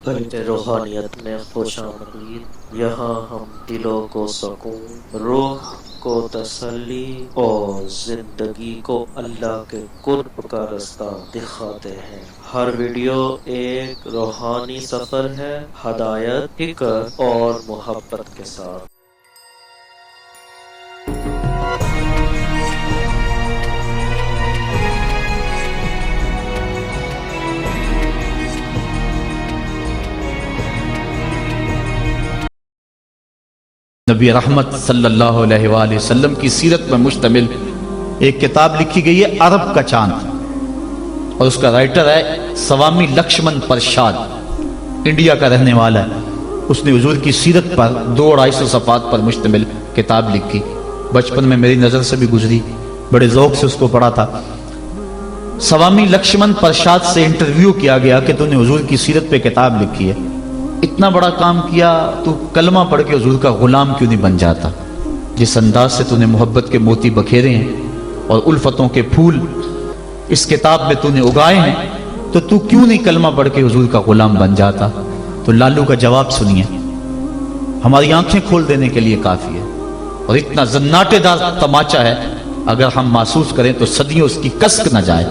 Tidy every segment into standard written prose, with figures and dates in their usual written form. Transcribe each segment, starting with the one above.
قلب روحانیت میں خوش آمدید۔ یہاں ہم دلوں کو سکون، روح کو تسلی اور زندگی کو اللہ کے قرب کا رستہ دکھاتے ہیں۔ ہر ویڈیو ایک روحانی سفر ہے، ہدایت، فکر اور محبت کے ساتھ۔ نبی رحمت صلی اللہ علیہ وآلہ وسلم کی سیرت میں مشتمل ایک کتاب لکھی گئی ہے، عرب کا چاند، اور اس کا رائٹر ہے سوامی لکشمن پرشاد، انڈیا کا رہنے والا ہے۔ اس نے حضور کی سیرت پر 200-250 صفحات پر مشتمل کتاب لکھی۔ بچپن میں میری نظر سے بھی گزری، بڑے ذوق سے اس کو پڑھا تھا۔ سوامی لکشمن پرشاد سے انٹرویو کیا گیا کہ تو نے حضور کی سیرت پہ کتاب لکھی ہے، اتنا بڑا کام کیا، تو کلمہ پڑھ کے حضور کا غلام کیوں نہیں بن جاتا؟ جس انداز سے تو نے محبت کے موتی بکھیرے ہیں اور الفتوں کے پھول اس کتاب میں تو نے اگائے ہیں، تو کیوں نہیں کلمہ پڑھ کے حضور کا غلام بن جاتا؟ تو لالو کا جواب سنیے، ہماری آنکھیں کھول دینے کے لیے کافی ہے، اور اتنا زناٹے دار تماچا ہے، اگر ہم محسوس کریں تو صدیوں اس کی کسک نہ جائے،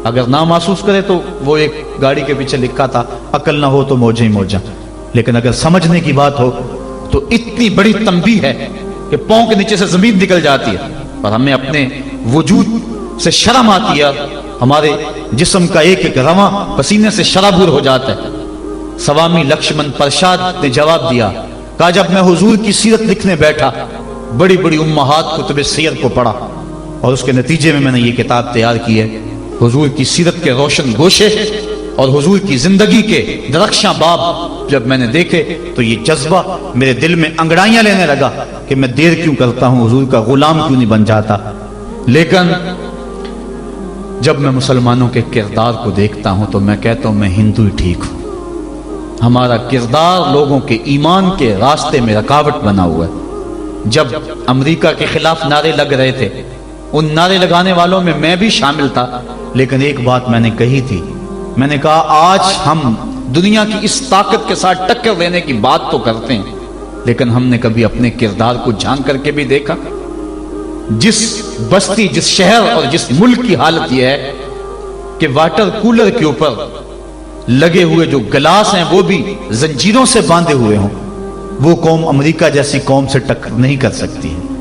اگر نہ محسوس کرے تو وہ ایک گاڑی کے پیچھے لکھا تھا، عقل نہ ہو تو موجیں ہی موجاں، لیکن اگر سمجھنے کی بات ہو تو اتنی بڑی تنبیہ ہے کہ پاؤں کے نیچے سے زمین نکل جاتی ہے، اور ہمیں اپنے وجود سے شرم آتی ہے، ہمارے جسم کا ایک ایک رواں پسینے سے شرابور ہو جاتا ہے۔ سوامی لکشمن پرشاد نے جواب دیا، کہا جب میں حضور کی سیرت لکھنے بیٹھا، بڑی بڑی امہات کتب سیر کو پڑھا، اور اس کے نتیجے میں نے یہ کتاب تیار کی ہے۔ حضور کی سیرت کے روشن گوشے اور حضور کی زندگی کے درخشاں باب جب میں نے دیکھے تو یہ جذبہ میرے دل میں انگڑائیاں لینے لگا کہ میں دیر کیوں کرتا ہوں، حضور کا غلام کیوں نہیں بن جاتا۔ لیکن جب میں مسلمانوں کے کردار کو دیکھتا ہوں تو میں کہتا ہوں میں ہندو ہی ٹھیک ہوں۔ ہمارا کردار لوگوں کے ایمان کے راستے میں رکاوٹ بنا ہوا ہے۔ جب امریکہ کے خلاف نعرے لگ رہے تھے، ان نعرے لگانے والوں میں میں بھی شامل تھا، لیکن ایک بات میں نے کہی تھی، میں نے کہا آج ہم دنیا کی اس طاقت کے ساتھ ٹکر دینے کی بات تو کرتے ہیں، لیکن ہم نے کبھی اپنے کردار کو جھانک کر کے بھی دیکھا؟ جس بستی، جس شہر اور جس ملک کی حالت یہ ہے کہ واٹر کولر کے اوپر لگے ہوئے جو گلاس ہیں وہ بھی زنجیروں سے باندھے ہوئے ہوں، وہ قوم امریکہ جیسی قوم سے ٹکر نہیں کر سکتی ہے۔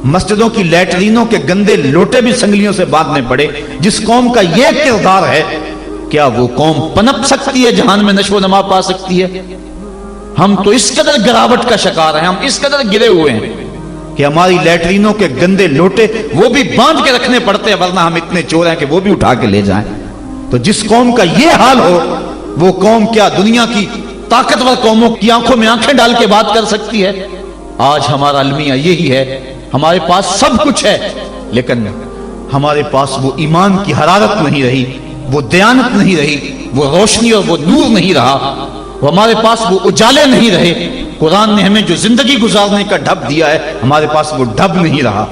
مسجدوں کی لیٹرینوں کے گندے لوٹے بھی سنگلیوں سے باندھنے پڑے، جس قوم کا یہ کردار ہے، کیا وہ قوم پنپ سکتی ہے، جہان میں نشو و نما پا سکتی ہے؟ ہم تو اس قدر گراوٹ کا شکار ہیں، ہم اس قدر گرے ہوئے ہیں کہ ہماری لیٹرینوں کے گندے لوٹے وہ بھی باندھ کے رکھنے پڑتے ہیں، ورنہ ہم اتنے چور ہیں کہ وہ بھی اٹھا کے لے جائیں۔ تو جس قوم کا یہ حال ہو، وہ قوم کیا دنیا کی طاقتور قوموں کی آنکھوں میں آنکھیں ڈال کے بات کر سکتی ہے؟ آج ہمارا المیہ یہی ہے، ہمارے پاس سب کچھ ہے، لیکن ہمارے پاس وہ ایمان کی حرارت نہیں رہی، وہ دیانت نہیں رہی، وہ روشنی اور وہ نور نہیں رہا، وہ ہمارے پاس وہ اجالے نہیں رہے۔ قرآن نے ہمیں جو زندگی گزارنے کا ڈھب دیا ہے، ہمارے پاس وہ ڈھب نہیں رہا۔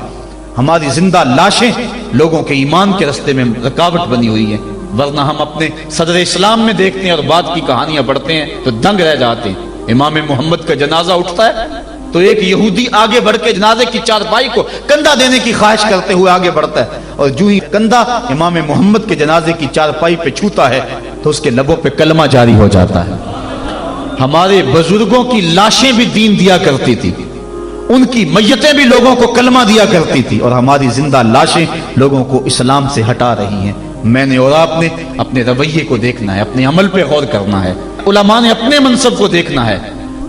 ہماری زندہ لاشیں لوگوں کے ایمان کے رستے میں رکاوٹ بنی ہوئی ہیں، ورنہ ہم اپنے صدر اسلام میں دیکھتے ہیں اور بعد کی کہانیاں پڑھتے ہیں تو دنگ رہ جاتے ہیں۔ امام محمد کا جنازہ اٹھتا ہے تو ایک یہودی آگے بڑھ کے جنازے کی چارپائی کو کندھا دینے کی خواہش کرتے ہوئے آگے بڑھتا ہے، اور جو ہی کندھا امام محمد کے جنازے کی چارپائی پہ چھوتا ہے تو اس کے لبوں پہ کلمہ جاری ہو جاتا ہے۔ ہمارے بزرگوں کی لاشیں بھی دین دیا کرتی تھی، ان کی میتیں بھی لوگوں کو کلمہ دیا کرتی تھی، اور ہماری زندہ لاشیں لوگوں کو اسلام سے ہٹا رہی ہیں۔ میں نے اور آپ نے اپنے رویے کو دیکھنا ہے، اپنے عمل پہ غور کرنا ہے۔ علماء نے اپنے منصب کو دیکھنا ہے،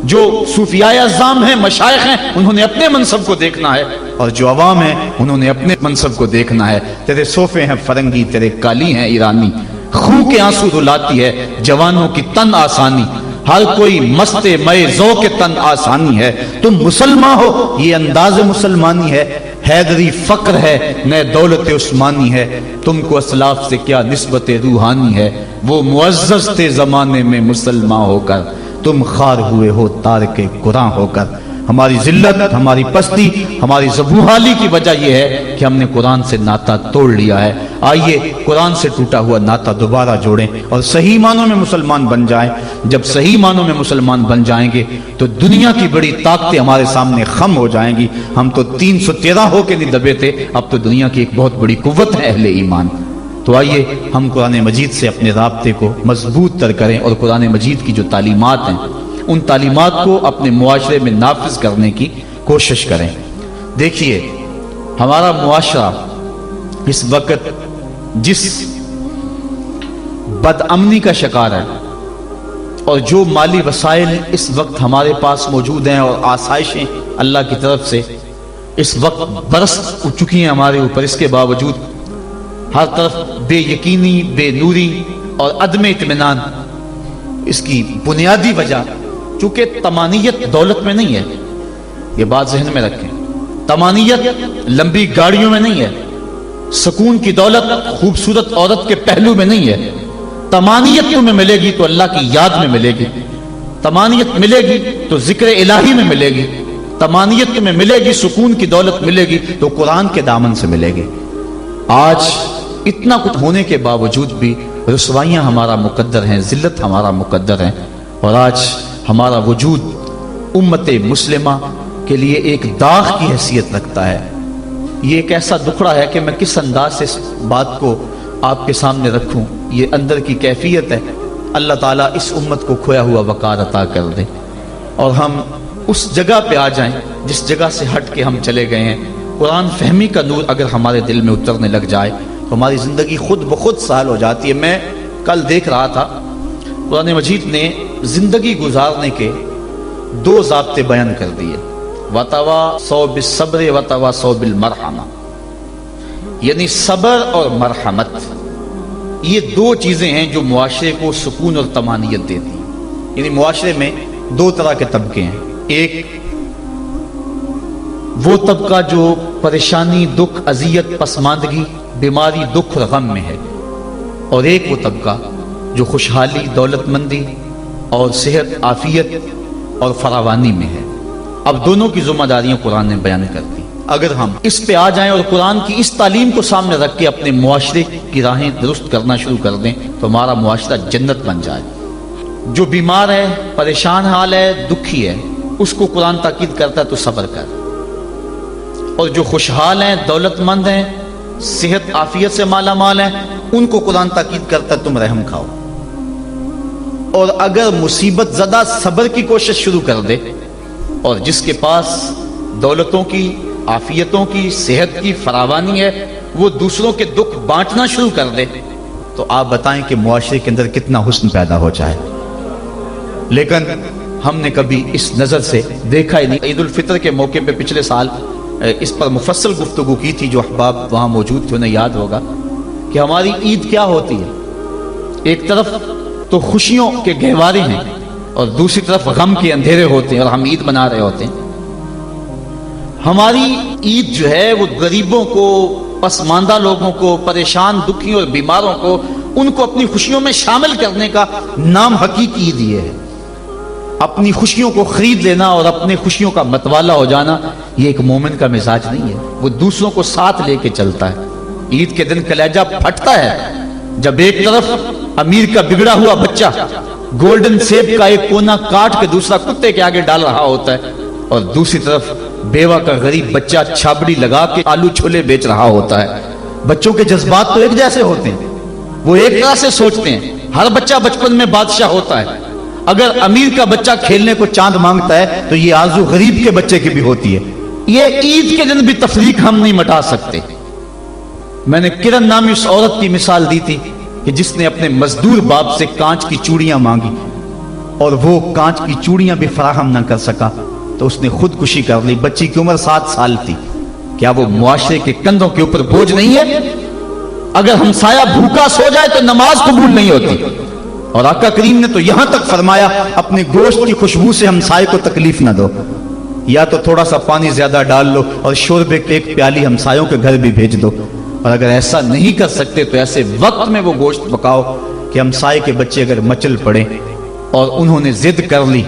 جو صوفیاء اعظام ہیں، مشائخ ہیں، انہوں نے اپنے منصب کو دیکھنا ہے، اور جو عوام ہیں انہوں نے اپنے منصب کو دیکھنا ہے۔ تیرے صوفے ہیں فرنگی، تیرے کالی ہیں ایرانی، خون کے آنسو رلاتی ہے جوانوں کی تن آسانی، ہر کوئی مست مئے ذوق تن آسانی ہے۔ تم مسلمان ہو یہ انداز مسلمانی ہے، حیدری فقر ہے نئے دولت عثمانی ہے، تم کو اسلاف سے کیا نسبت روحانی ہے، وہ معزز تھے زمانے میں مسلمان ہو کر، تم خار ہوئے ہو تارک قرآن ہو کر۔ ہماری ذلت، ہماری پستی، ہماری زبوحالی کی وجہ یہ ہے کہ ہم نے قرآن سے ناطا توڑ لیا ہے۔ آئیے قرآن سے ٹوٹا ہوا ناطا دوبارہ جوڑیں اور صحیح معنوں میں مسلمان بن جائیں۔ جب صحیح معنوں میں مسلمان بن جائیں گے تو دنیا کی بڑی طاقتیں ہمارے سامنے خم ہو جائیں گی۔ ہم تو 313 ہو کے نہیں دبے تھے، اب تو دنیا کی ایک بہت بڑی قوت ہے اہل ایمان۔ تو آئیے ہم قرآن مجید سے اپنے رابطے کو مضبوط تر کریں اور قرآن مجید کی جو تعلیمات ہیں ان تعلیمات کو اپنے معاشرے میں نافذ کرنے کی کوشش کریں۔ دیکھیے ہمارا معاشرہ اس وقت جس بد امنی کا شکار ہے اور جو مالی وسائل اس وقت ہمارے پاس موجود ہیں اور آسائشیں اللہ کی طرف سے اس وقت برس چکی ہیں ہمارے اوپر، اس کے باوجود ہر طرف بے یقینی، بے نوری اور عدم اطمینان۔ اس کی بنیادی وجہ چونکہ طمانیت دولت میں نہیں ہے، یہ بات ذہن میں رکھیں۔ طمانیت لمبی گاڑیوں میں نہیں ہے، سکون کی دولت خوبصورت عورت کے پہلو میں نہیں ہے۔ طمانیت تمہیں ملے گی تو اللہ کی یاد میں ملے گی، طمانیت ملے گی تو ذکر الہی میں ملے گی، طمانیت تمہیں ملے گی، سکون کی دولت ملے گی تو قرآن کے دامن سے ملے گی۔ آج اتنا کچھ ہونے کے باوجود بھی رسوائیاں ہمارا مقدر ہیں، ذلت ہمارا مقدر ہے، اور آج ہمارا وجود امت مسلمہ کے لیے ایک داغ کی حیثیت رکھتا ہے۔ یہ ایک ایسا دکھڑا ہے کہ میں کس انداز سے اس بات کو آپ کے سامنے رکھوں، یہ اندر کی کیفیت ہے۔ اللہ تعالیٰ اس امت کو کھویا ہوا وقار عطا کر دے اور ہم اس جگہ پہ آ جائیں جس جگہ سے ہٹ کے ہم چلے گئے ہیں۔ قرآن فہمی کا نور اگر ہمارے دل میں اترنے لگ جائے تو ہماری زندگی خود بخود سہل ہو جاتی ہے۔ میں کل دیکھ رہا تھا قرآن مجید نے زندگی گزارنے کے 2 ضابطے بیان کر دیے، وَتَوَاصَوْا بِالصَّبْرِ وَتَوَاصَوْا بِالْمَرْحَمَةِ، یعنی صبر اور مرحمت، یہ 2 چیزیں ہیں جو معاشرے کو سکون اور طمانینت دیتی ہیں۔ یعنی معاشرے میں 2 طرح کے طبقے ہیں، ایک وہ طبقہ جو پریشانی، دکھ، اذیت، پسماندگی، بیماری، دکھ اور غم میں ہے، اور ایک وہ طبقہ جو خوشحالی، دولت مندی اور صحت، عافیت اور فراوانی میں ہے۔ اب دونوں کی ذمہ داریاں قرآن نے بیان کر دی۔ اگر ہم اس پہ آ جائیں اور قرآن کی اس تعلیم کو سامنے رکھ کے اپنے معاشرے کی راہیں درست کرنا شروع کر دیں تو ہمارا معاشرہ جنت بن جائے۔ جو بیمار ہے، پریشان حال ہے، دکھی ہے، اس کو قرآن تاکید کرتا ہے تو صبر کر، اور جو خوشحال ہیں، دولت مند ہیں، صحت عافیت سے مالا مال ہیں، ان کو قرآن تاکید کرتا ہے تم رحم کھاؤ۔ اور اگر مصیبت زدہ صبر کی کوشش شروع کر دے، اور جس کے پاس دولتوں کی، عافیتوں کی، صحت کی فراوانی ہے، وہ دوسروں کے دکھ بانٹنا شروع کر دے، تو آپ بتائیں کہ معاشرے کے اندر کتنا حسن پیدا ہو جائے۔ لیکن ہم نے کبھی اس نظر سے دیکھا ہی نہیں۔ عید الفطر کے موقع پہ پچھلے سال اس پر مفصل گفتگو کی تھی، جو احباب وہاں موجود تھے انہیں یاد ہوگا کہ ہماری عید کیا ہوتی ہے۔ ایک طرف تو خوشیوں کے گہوارے ہیں اور دوسری طرف غم کے اندھیرے ہوتے ہیں، اور ہم عید منا رہے ہوتے ہیں۔ ہماری عید جو ہے وہ غریبوں کو، پسماندہ لوگوں کو، پریشان، دکھی اور بیماروں کو، ان کو اپنی خوشیوں میں شامل کرنے کا نام حقیقی عید یہ ہے۔ اپنی خوشیوں کو خرید لینا اور اپنی خوشیوں کا متوالا ہو جانا، یہ ایک مومن کا مزاج نہیں ہے۔ وہ دوسروں کو ساتھ لے کے چلتا ہے۔ عید کے دن کلیجہ پھٹتا ہے جب ایک طرف امیر کا بگڑا ہوا بچہ گولڈن سیب کا ایک کونا کاٹ کے دوسرا کتے کے آگے ڈال رہا ہوتا ہے، اور دوسری طرف بیوہ کا غریب بچہ چھابڑی لگا کے آلو چھولے بیچ رہا ہوتا ہے۔ بچوں کے جذبات تو ایک جیسے ہوتے ہیں، وہ ایک طرح سے سوچتے ہیں۔ ہر بچہ بچپن میں بادشاہ ہوتا ہے۔ اگر امیر کا بچہ کھیلنے کو چاند مانگتا ہے تو یہ آرزو غریب کے بچے کی بھی ہوتی ہے۔ یہ عید کے دن بھی تفریق ہم نہیں مٹا سکتے۔ میں نے کرن نامی اس عورت کی مثال دی تھی کہ جس نے اپنے مزدور باپ سے کانچ کی چوڑیاں مانگی اور وہ کانچ کی چوڑیاں بھی فراہم نہ کر سکا تو اس نے خودکشی کر لی۔ بچی کی عمر 7 سال تھی۔ کیا وہ معاشرے کے کندھوں کے اوپر بوجھ نہیں ہے؟ اگر ہمسایہ بھوکا سو جائے تو نماز قبول نہیں ہوتی، اور آقا کریم نے تو یہاں تک فرمایا اپنے گوشت کی خوشبو سے ہمسائے کو تکلیف نہ دو، یا تو تھوڑا سا پانی زیادہ ڈال لو اور شوربے کی 1 پیالی ہمسایوں کے گھر بھی بھیج دو، اور اگر ایسا نہیں کر سکتے تو ایسے وقت میں وہ گوشت پکاؤ کہ ہمسائے کے بچے اگر مچل پڑے اور انہوں نے ضد کر لی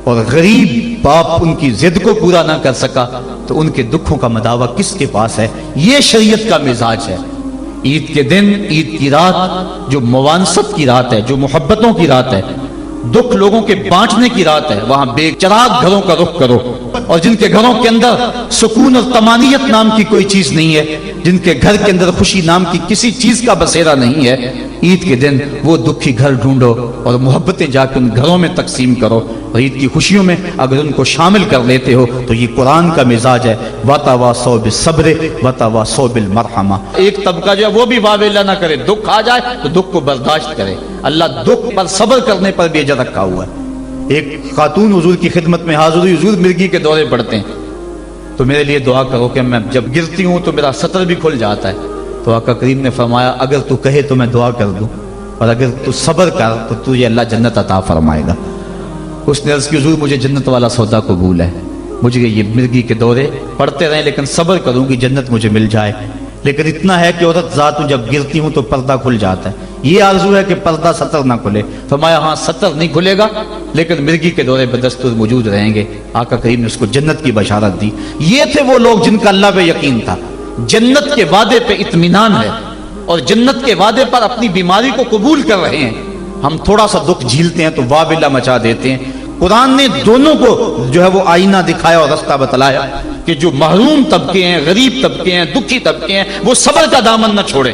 اور غریب باپ ان کی ضد کو پورا نہ کر سکا تو ان کے دکھوں کا مداوع کس کے پاس ہے؟ یہ شریعت کا مزاج ہے۔ عید کے دن، عید کی رات جو موانست کی رات ہے، جو محبتوں کی رات ہے، دکھ لوگوں کے بانٹنے کی رات ہے، وہاں بے چراغ گھروں کا رخ کرو، اور جن کے گھروں کے اندر سکون اور طمانینت نام کی کوئی چیز نہیں ہے، جن کے گھر کے اندر خوشی نام کی کسی چیز کا بسیرا نہیں ہے، عید کے دن وہ دکھی گھر ڈھونڈو اور محبتیں جا کے ان گھروں میں تقسیم کرو، اور عید کی خوشیوں میں اگر ان کو شامل کر لیتے ہو تو یہ قرآن کا مزاج ہے، وَتَوَاصَوْا بِالصَّبْرِ وَتَوَاصَوْا بِالْمَرْحَمَةِ۔ ایک طبقہ جو ہے وہ بھی واویلا نہ کرے، دکھ آ جائے تو دکھ کو برداشت کرے، اللہ دکھ پر صبر کرنے پر بھی اجر رکھا ہوا ہے۔ ایک خاتون حضور کی خدمت میں حاضر ہوئی، حضور مرگی کے دورے پڑتے ہیں تو میرے لیے دعا کرو کہ میں جب گرتی ہوں تو میرا سطر بھی کھل جاتا ہے، تو آقا کریم نے فرمایا اگر تو کہے تو میں دعا کر دوں، اور اگر تو صبر کر تو تجھے اللہ جنت عطا فرمائے گا۔ اس نے عرض کی حضور مجھے جنت والا سودا قبول ہے، مجھے یہ مرگی کے دورے پڑتے رہیں لیکن صبر کروں گی جنت مجھے مل جائے، لیکن اتنا ہے کہ عورت ذات جب گرتی ہوں تو پردہ کھل جاتا ہے، یہ آرزو ہے کہ پردہ سطر نہ کھلے۔ فرمایا ہاں سطر نہیں کھلے گا لیکن مرگی کے دورے بدستور موجود رہیں گے۔ آقا کریم نے اس کو جنت کی بشارت دی۔ یہ تھے وہ لوگ جن کا اللہ پہ یقین تھا، جنت کے وعدے پہ اطمینان ہے، اور جنت کے وعدے پر اپنی بیماری کو قبول کر رہے ہیں۔ ہم تھوڑا سا دکھ جھیلتے ہیں تو واویلا مچا دیتے ہیں۔ قرآن نے دونوں کو جو ہے وہ آئینہ دکھایا اور رستہ بتلایا کہ جو محروم طبقے ہیں، غریب طبقے ہیں، دکھی طبقے ہیں، وہ صبر کا دامن نہ چھوڑے،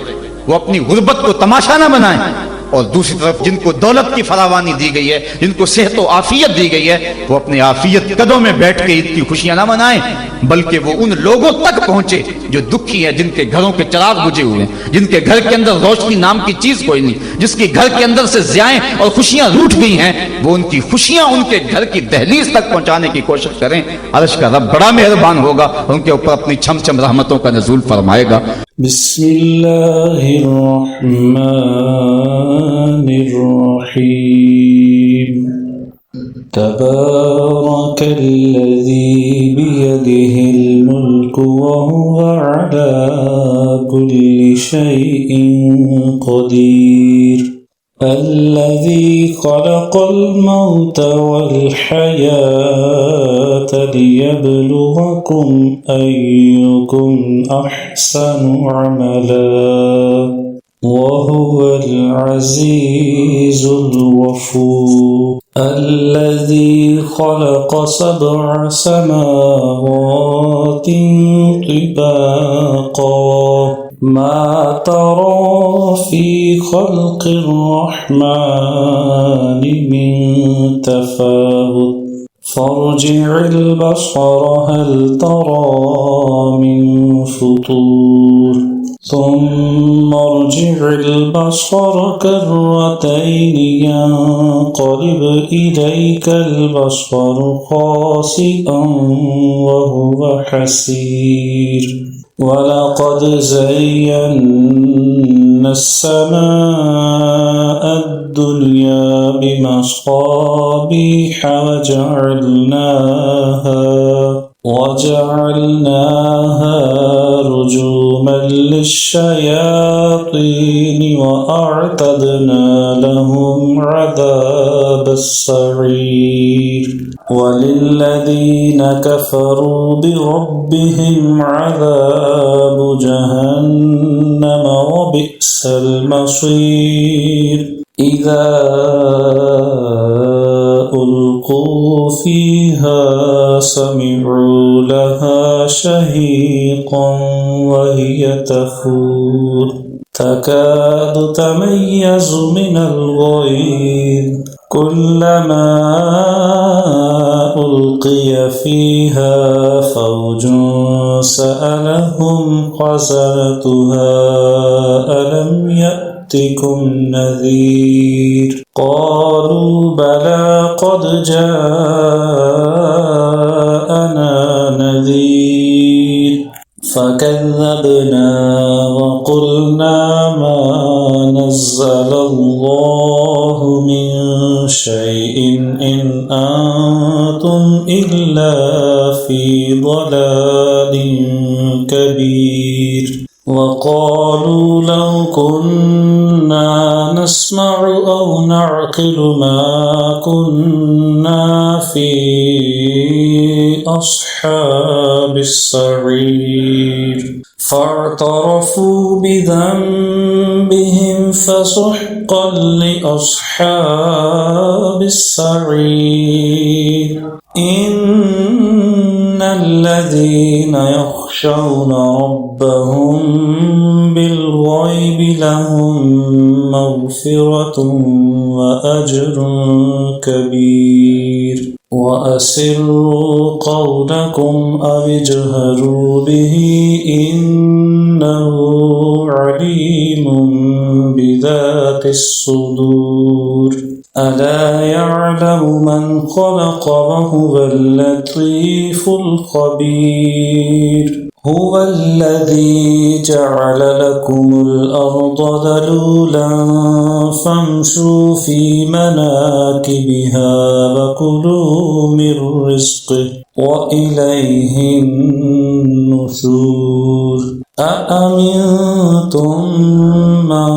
وہ اپنی غربت کو تماشا نہ بنائیں، اور دوسری طرف جن کو دولت کی فراوانی دی گئی ہے، جن کو صحت و عافیت دی گئی ہے، وہ اپنی عافیت قدوں میں بیٹھ کے عید کی خوشیاں نہ منائیں، بلکہ وہ ان لوگوں تک پہنچے جو دکھی ہیں، جن کے گھروں کے چراغ بجھے ہوئے ہیں، جن کے گھر کے اندر روشنی نام کی چیز کوئی نہیں، جس کے گھر کے اندر سے ضیائیں اور خوشیاں روٹ گئی ہیں، وہ ان کی خوشیاں ان کے گھر کی دہلیز تک پہنچانے کی کوشش کریں۔ عرش کا رب بڑا مہربان ہوگا، ان کے اوپر اپنی چھم چھم رحمتوں کا نزول فرمائے گا۔ بسم اللہ الرحمن الرحیم تبارک الذی بیدہ الملک وهو علی کل شیء قدیر الذی خلق الموت والحیاة لیبلوکم ایکم احسن عملا وهو العزیز الغفور الذی خلق سبع سماوات طباقا ما ترى في خلق الرحمن من تفاوت فارجع البصر هل ترى من فطور ثم ارجع البصر كرتين ينقلب إليك البصر خاسئا وهو حسير وَلَقَدْ زَيَّنَّا السَّمَاءَ الدُّنْيَا بِمَصَابِيحَ وَجَعَلْنَاهَا رُجُومًا لِلشَّيَاطِينِ وَأَعْتَدْنَا لَهُمْ عَذَابَ السَّعِيرِ وَلِلَّذِينَ كَفَرُوا بِرَبِّهِمْ عَذَابُ جَهَنَّمَ وَبِئْسَ الْمَصِيرُ إِذَا أُلْقُوا فِيهَا سَمِعُوا لَهَا شَهِيقًا وَهِيَ تَفُورُ تَكَادُ تَمَيَّزُ مِنَ الْغَيْظِ كُلَّمَا أُلْقِيَ فِيهَا فَوْجٌ سَأَلَهُمْ خَزَنَتُهَا أَلَمْ يَأْتِكُمْ نَذِيرٌ قَالُوا بَلَى قَدْ جَاءَنَا نَذِيرٌ فَكَذَّبْنَا وَقُلْنَا مَا نَزَّلَ اللَّهُ مِن شَيْءٍ إِنْ أَنْتُمْ إِلَّا فِي ضَلَالٍ كَبِيرٍ وَقَالُوا لَوْ كُنَّا نسمع أو نعقل ما كنا في أصحاب السعير فاعترفوا بذنبهم فسحقا لأصحاب السعير إن الذين يخشون ربهم بالغيب لهم مغفرة وأجر كبير وأسروا قولكم أو اجهروا به إنه عليم بذات الصدور ألا يعلم من خلق وهو اللطيف الخبير هو الذي جعل لكم الأرض ذلولا فامشوا في مناكبها وكلوا من رزقه وإليه النشور أأمنتم من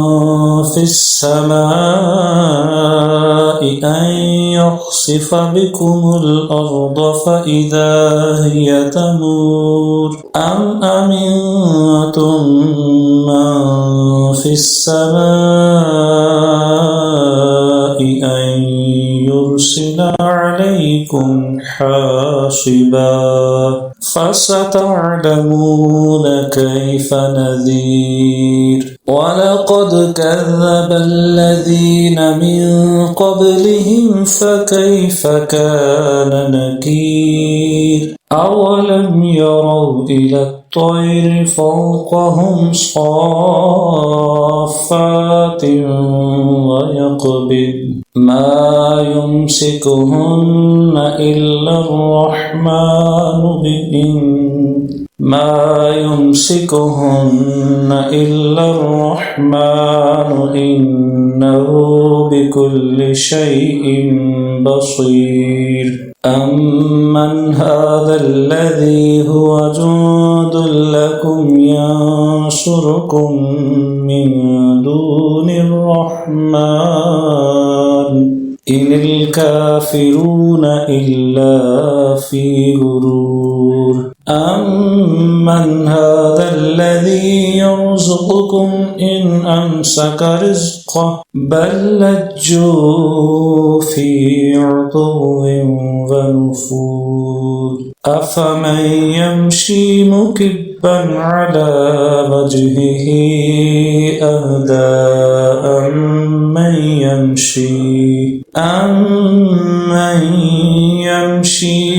في السماء أن يخسف بكم الأرض فإذا هي تمور أم أمنتم من في السماء أن يرسل عليكم حاصبا فستعلمون كيف نذير ولقد كذب الذين من قبلهم فكيف كان نكير أولم يروا إلى الطير فوقهم صافات ويقبض ما يمسكهن إلا الرحمن إنه بكل شيء بصير أمن هذا الذي هو جند لكم ينصركم من دون الرحمن إن الكافرون إلا في غرور أمن هذا الذي يرزقكم إن أمسك رزقه بل لجوا في عتو ونفور أفمن يمشي مكبا على وجهه أهدى أمن يمشي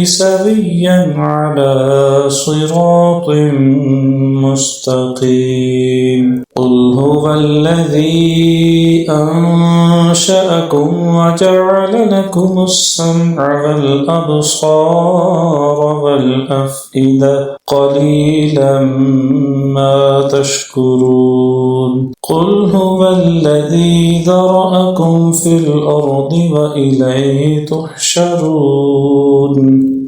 سويا على صراط مستقيم قل هو الذي أنشأكم وجعل لكم السمع والأبصار والأفئدة قليلا ما تشكرون قل هو الذي ذرأكم في الأرض وإليه تحشرون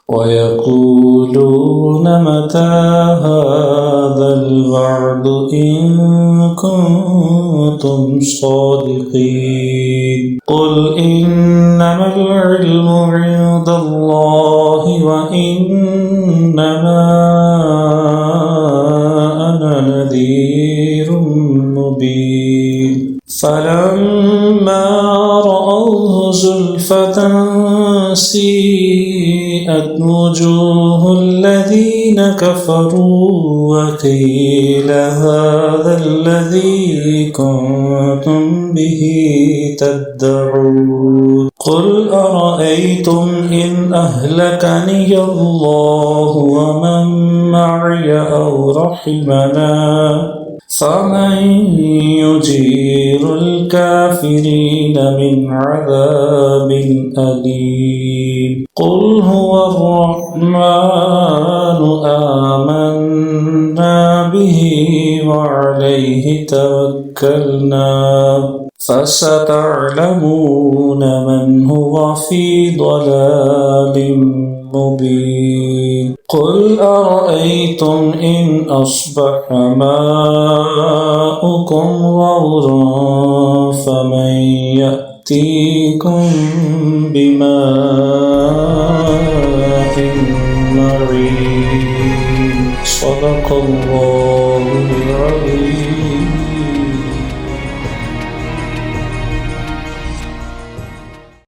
ويقولون متى هذا الوعد إن كنتم صادقين قل إنما العلم عند الله وإنما أنا نذير مبين فلما رأوه زلفة سيئت وجوه الذين كفروا وقيل هذا الذي كنتم به تدعون قل أرأيتم إن أهلكني الله ومن معي أو رحمنا فمن يجير الكافرين من عذاب أليم قل هو الرحمن آمنا به وعليه توكلنا فستعلمون من هو في ضلال مبين قل أرأيتم إن أصبح ماؤكم غورا فمن يأتيكم بماء معين صدق الله العظيم.